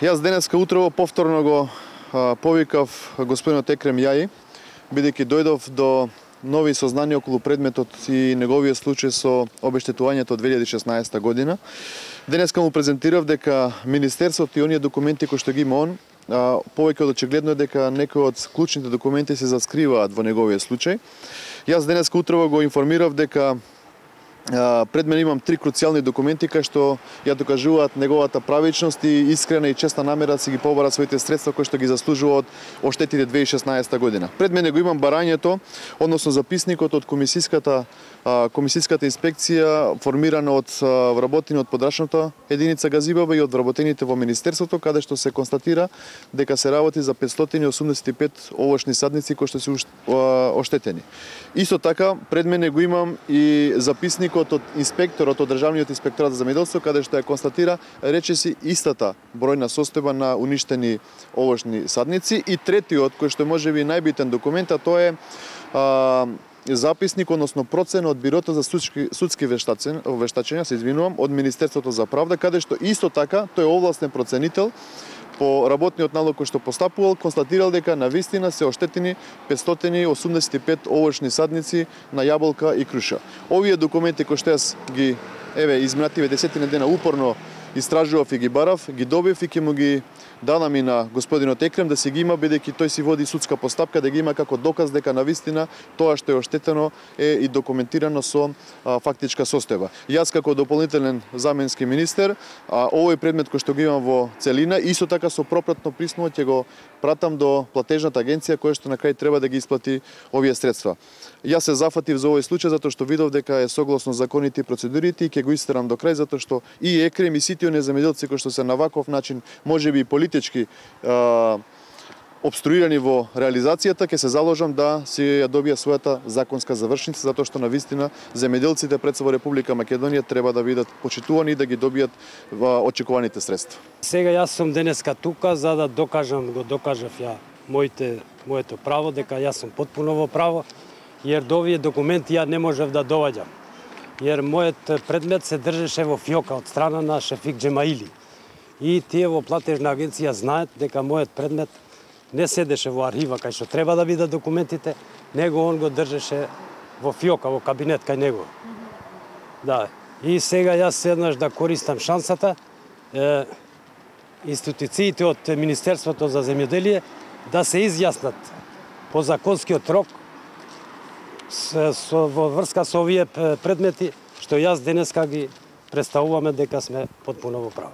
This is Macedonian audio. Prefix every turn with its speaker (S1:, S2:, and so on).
S1: Јас денеска утрово повторно го повикав господинот Екрем Јаи, бидејќи дојдов до нови сознанија околу предметот и неговиот случај со обештетувањето од 2016 година. Денеска му презентирав дека Министерството и оние документи кои што ги има он, повеќе од очигледно е дека некои од клучните документи се заскриваат во неговиот случај. Јас денеска утрово го информирав дека пред мене имам 3 круцијални документи кај што ја докажуваат неговата правичност и искрена и честна намера да си ги побара своите средства кои што ги заслужува од оштетите 2016 година. Пред мене го имам барањето, односно записникот од комисиската инспекција формирана од вработени од подрачната единица Газибаба и од вработените во Министерството, каде што се констатира дека се работи за 585 овошни садници кои што се оштетени. Исто така, пред мене го имам и записникот од инспекторот од Државниот инспекторат за земјоделство, каде што ја констатира речиси истата бројна состојба на уништени овошни садници. И третиот, кој што може би најбитен документ, а тоа е записник, односно процена од Бирото за судски вештачења, се извинувам, од Министерството за правда, каде што исто така тој овластен проценител по работниот налог кој што постапувал, констатирал дека навистина се оштетени 585 овошни садници на јаболка и круша. Овие документи кои што јас ги изминативе 10 дена упорно истражував и ги барав, ги добив и ќе му ги дадам и на господинот Екрем да си ги има, бидејќи тој си води судска постапка, да ги има како доказ дека навистина тоа што е оштетено е и документирано со фактичка состојба. Јас како дополнителен заменски министер, овој предмет кој што го имам во целина, исто така со пропратно писмо ќе го пратам до платежната агенција која што на крај треба да ги исплати овие средства. Јас се зафатив за овој случај затоа што видов дека е согласно законите и процедурите и ќе го истерам до крај затоа што и Екрем и сите оние земјоделци кои што се на ваков начин можеби и политички обструирани во реализацијата, ќе се заложам да си ја добија својата законска завршница, затоа што навистина земјоделците пред се во Република Македонија треба да бидат почитувани и да ги добијат очекуваните средства.
S2: Сега јас сум денеска тука за да докажав ја моето право, дека јас сум потпуно во право, jer до овие документи ја не можев да доваѓам. Jer мојот предмет се држеше во фиока од страна на Шефик Джемаили. И тие во платежна агенција знаат дека мојот предмет не седеше во архива кај што треба да бидат документите, него он го држеше во фиока, во кабинет кај него. Да. И сега јас еднаш да користам шансата институциите од Министерството за земјоделие да се изјаснат по законскиот рок во врска со овие предмети што јас денеска ги представуваме дека сме потпуно во право.